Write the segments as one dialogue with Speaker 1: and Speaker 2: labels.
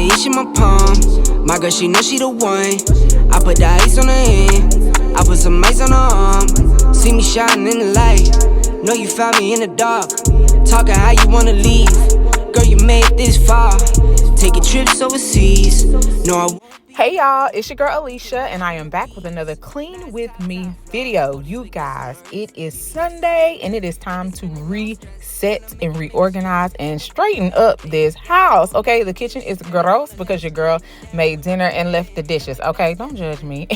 Speaker 1: the itch in my palm. My girl, she know she the one. I put the ice on her hand, I put some ice on her arm. See me shining in the light, know you found me in the dark. Talking how you wanna leave, girl, you made this far. Taking trips overseas, no I won't.
Speaker 2: Hey y'all, it's your girl Alicia, and I am back with another Clean With Me video. You guys, it is Sunday, and it is time to reset and reorganize and straighten up this house, okay? The kitchen is gross because your girl made dinner and left the dishes, okay? Don't judge me.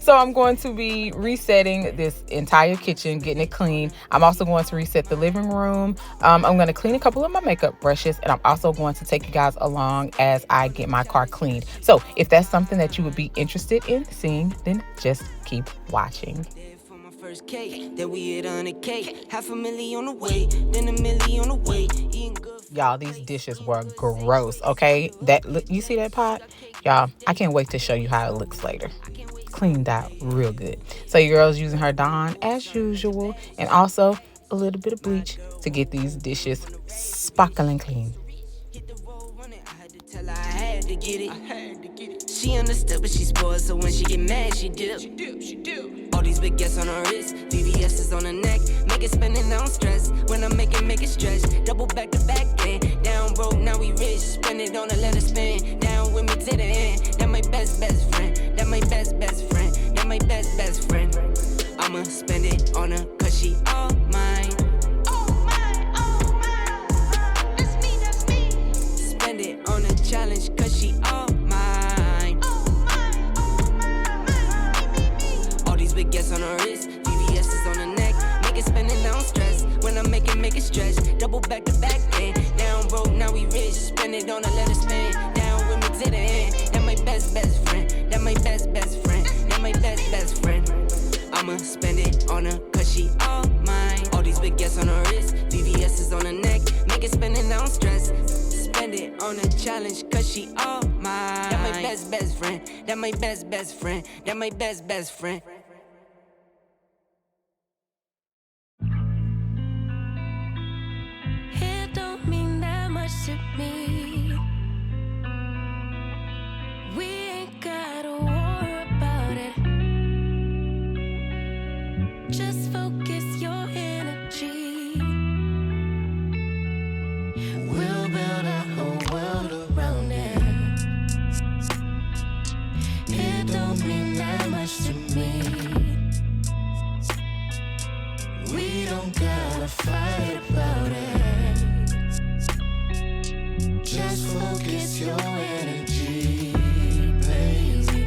Speaker 2: So I'm going to be resetting this entire kitchen, getting it clean. I'm also going to reset the living room. I'm going to clean a couple of my makeup brushes, and I'm also going to take you guys along as I get my car cleaned. So if that's something that you would be interested in seeing, then just keep watching.
Speaker 1: First cake that we hit on a cake, $500,000 on the way, then $1 million on the way.
Speaker 2: Y'all, these dishes were gross, okay? Look, you see that pot? Y'all, I can't wait to show you how it looks later. Cleaned out real good. So your girl's using her Dawn as usual, and also a little bit of bleach to get these dishes sparkling clean.
Speaker 1: I had to get it. She understood, but she spoiled, so when she get mad, she dip. All these big gets on her wrist, VVS is on her neck. Make it spin and don't stress. When I make it stretch. Double back to back end. Down broke, now we rich. Spend it on her, let her spin. Down with me to the end. That my best friend. That my best friend. That my best friend. I'ma spend it on her, cause she all mine. On a challenge, cause she all mine. All these big gets on her wrist, VVS is on her neck. Make it spin and don't stress. When I make it stretch. Double back to back end. Down broke, now we rich. Spend it on her, let her spin. Down with me to the end. That my best friend. That my best friend. That my best friend. I'ma spend it on her, cause she all mine. All these big gets on her wrist, VVS is on her neck. Make it spin and don't stress. Spend it on a challenge, cause she all mine. That my best friend. That my best friend. That my best friend.
Speaker 3: It don't mean that much to me. We ain't gotta worry about it. Just focus your energy. We'll build a whole world around it. It don't mean that much to me. We don't gotta fight about it. Just focus your energy, baby.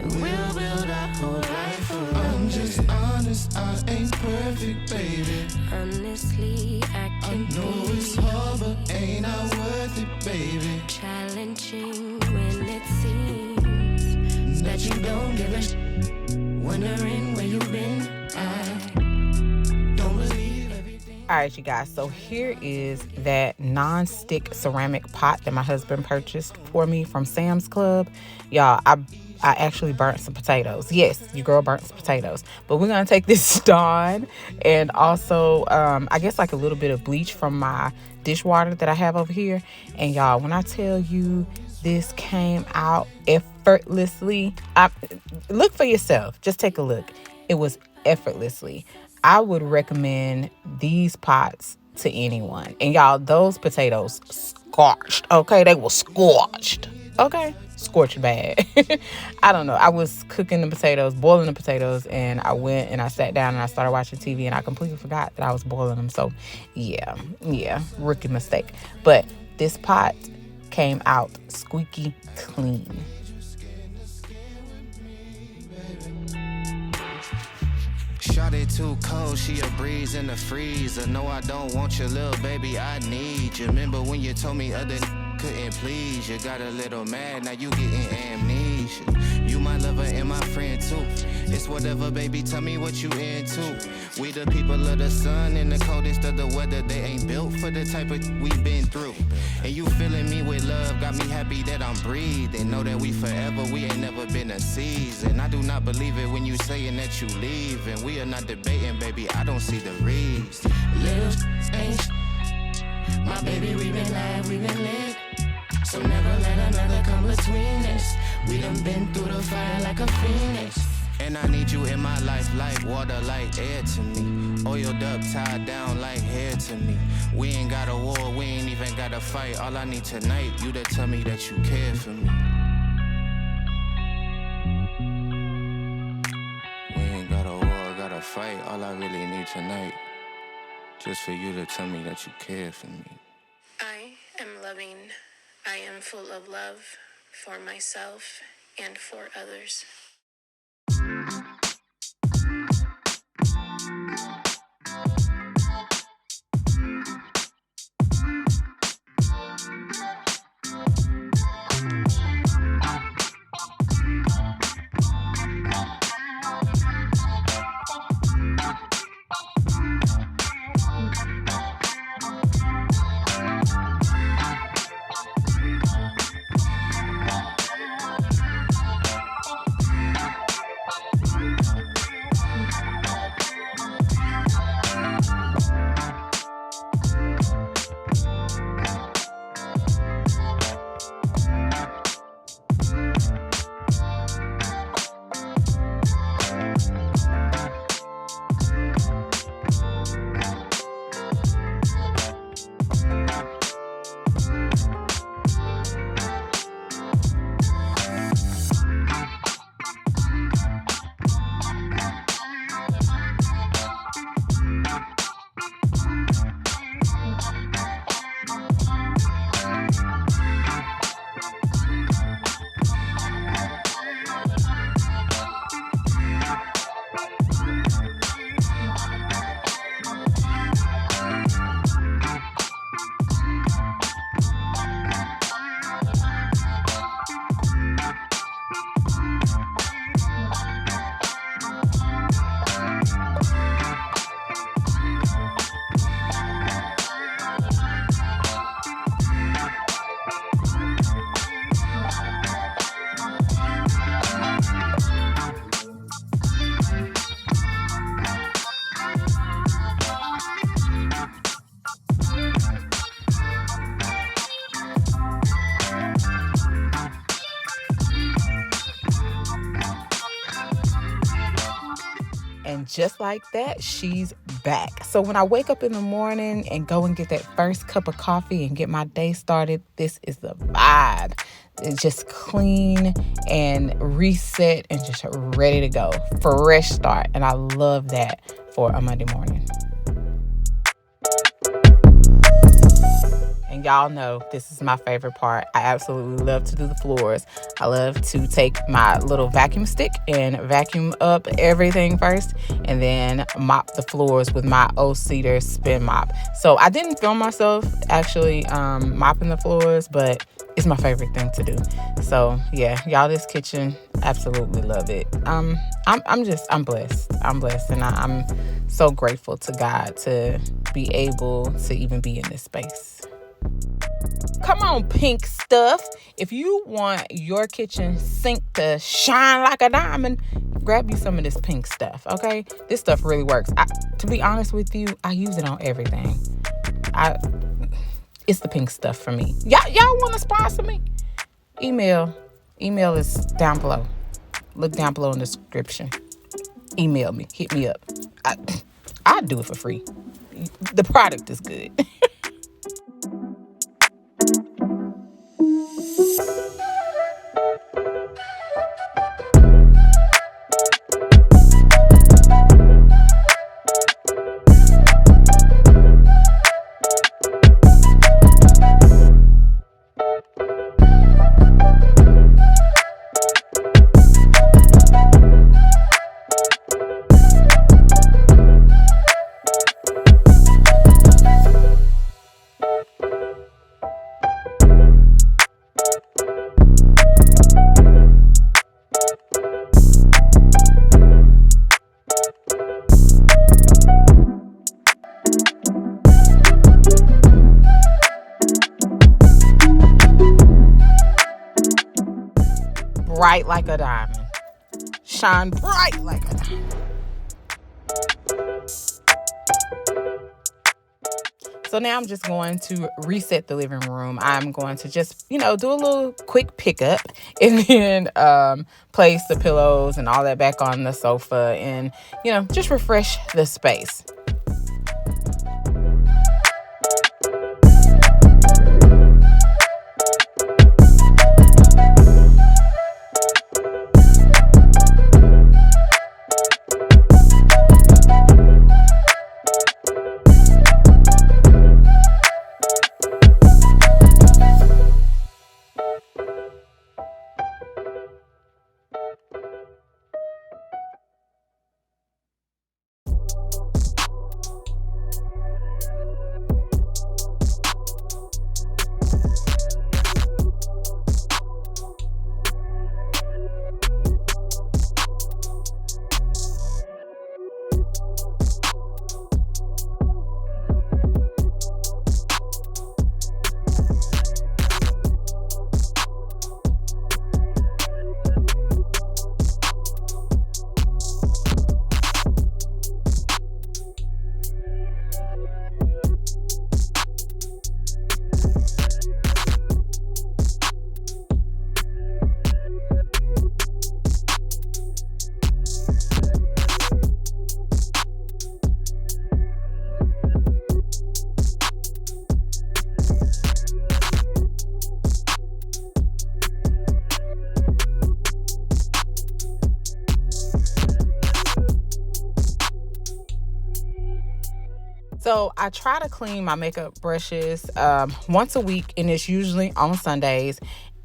Speaker 3: And we'll build our whole life around it.
Speaker 4: I'm just honest, I ain't perfect, baby.
Speaker 3: Honestly, I
Speaker 4: know it's hard, but ain't I worth it, baby?
Speaker 3: Challenging when it seems that you don't give a wondering where you've been. I don't believe everything.
Speaker 2: All right, you guys, so here is that non-stick ceramic pot that my husband purchased for me from Sam's Club. Y'all, I actually burnt some potatoes. Yes, your girl burnt some potatoes. But we're going to take this Dawn and also, I guess like a little bit of bleach from my dishwater that I have over here. And y'all, when I tell you this came out effortlessly, look for yourself. Just take a look. It was effortlessly. I would recommend these pots to anyone. And y'all, those potatoes scorched. Okay, they were scorched. Okay, scorched bad. I don't know. I was cooking the potatoes, boiling the potatoes, and I went and I sat down and I started watching TV, and I completely forgot that I was boiling them. So yeah, rookie mistake. But this pot came out squeaky clean.
Speaker 5: Shawty too cold, she a breeze in the freezer. No, I don't want your little baby, I need you. Remember when you told me other couldn't please you? Got a little mad, now you getting amnesia. You my lover and my friend too. It's whatever, baby, tell me what you into. We the people of the sun in the coldest of the weather. They ain't built for the type of we been through. And you filling me with love, got me happy that I'm breathing. Know that we forever, we ain't never been a season. I do not believe it when you saying that you leave. And we are not debating, baby, I don't see the reason.
Speaker 3: Little ain't my baby, we been live, we been lit. So never let another come between us. We done been through the fire like a phoenix.
Speaker 5: And I need you in my life like water, like air to me. Oiled up, tied down like hair to me. We ain't got a war, we ain't even got a fight. All I need tonight, you to tell me that you care for me. We ain't got a war, got a fight. All I really need tonight, just for you to tell me that you care for me.
Speaker 6: I am loving. I am full of love for myself and for others.
Speaker 2: And just like that, she's back. So when I wake up in the morning and go and get that first cup of coffee and get my day started, this is the vibe. It's just clean and reset and just ready to go. Fresh start. And I love that for a Monday morning. And y'all know this is my favorite part. I absolutely love to do the floors. I love to take my little vacuum stick and vacuum up everything first and then mop the floors with my O-Cedar spin mop. So I didn't film myself actually mopping the floors, but it's my favorite thing to do. So yeah, y'all, this kitchen, absolutely love it. I'm blessed. I'm blessed, and I'm so grateful to God to be able to even be in this space. Come on, pink stuff. If you want your kitchen sink to shine like a diamond, grab you some of this pink stuff, okay? This stuff really works. To be honest with you, I use it on everything. It's the pink stuff for me. Y'all want to sponsor me? Email is down below. Look down below in the description. Email me. Hit me up. I'll do it for free. The product is good. Bright like a diamond. Shine bright like a diamond. So So now I'm just going to reset the living room. I'm going to just, do a little quick pickup and then place the pillows and all that back on the sofa and, just refresh the space. So I try to clean my makeup brushes once a week, and it's usually on Sundays.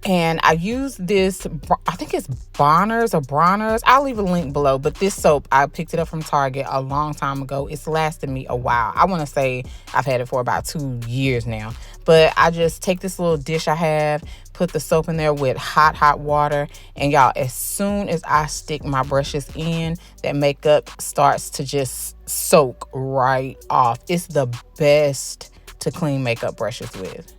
Speaker 2: And I use this, I think it's Bonners or Bronner's. I'll leave a link below. But this soap, I picked it up from Target a long time ago. It's lasted me a while. I want to say I've had it for about 2 years now. But I just take this little dish I have, put the soap in there with hot water. And y'all, as soon as I stick my brushes in, that makeup starts to just soak right off. It's the best to clean makeup brushes with.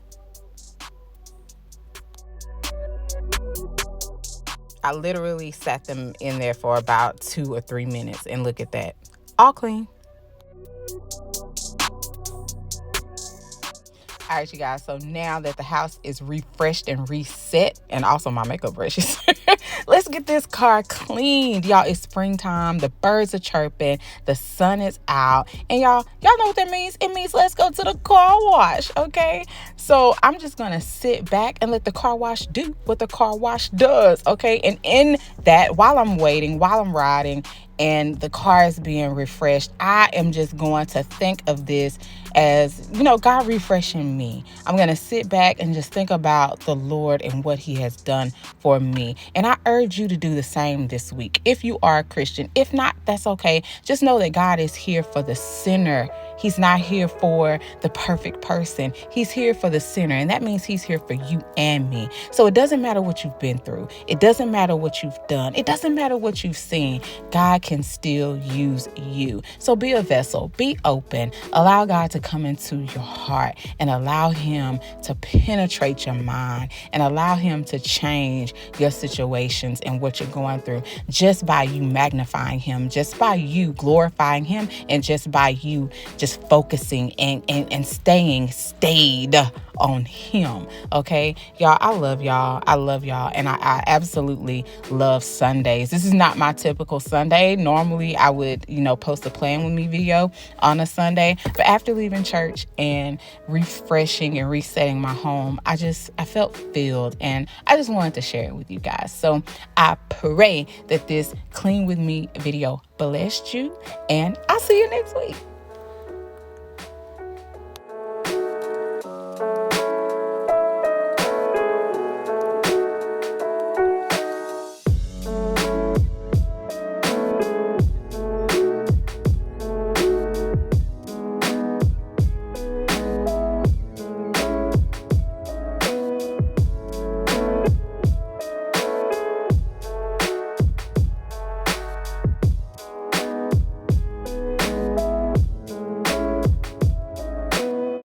Speaker 2: I literally sat them in there for about 2 or 3 minutes, and look at that. All clean. All right, you guys. So now that the house is refreshed and reset, and also my makeup brushes, let's get this car cleaned. Y'all, it's springtime. The birds are chirping. The sun is out. And y'all know what that means? It means let's go to the car wash, okay? So I'm just going to sit back and let the car wash do what the car wash does, okay? And in that, while I'm waiting, while I'm riding, and the car is being refreshed, I am just going to think of this as, God refreshing me. I'm going to sit back and just think about the Lord and what he has done for me. And I urge you to do the same this week. If you are a Christian, if not, that's okay. Just know that God is here for the sinner. He's not here for the perfect person. He's here for the sinner. And that means he's here for you and me. So it doesn't matter what you've been through. It doesn't matter what you've done. It doesn't matter what you've seen. God can still use you. So be a vessel. Be open. Allow God to come into your heart and allow him to penetrate your mind and allow him to change your situations and what you're going through just by you magnifying him, just by you glorifying him, and just by you just focusing and stayed on him. Okay, y'all, I love y'all. And I absolutely love Sundays. This is not my typical Sunday. Normally I would, post a Plan With Me video on a Sunday, but after leaving church and refreshing and resetting my home, I felt filled, and I just wanted to share it with you guys. So I pray that this Clean With Me video blessed you, and I'll see you next week.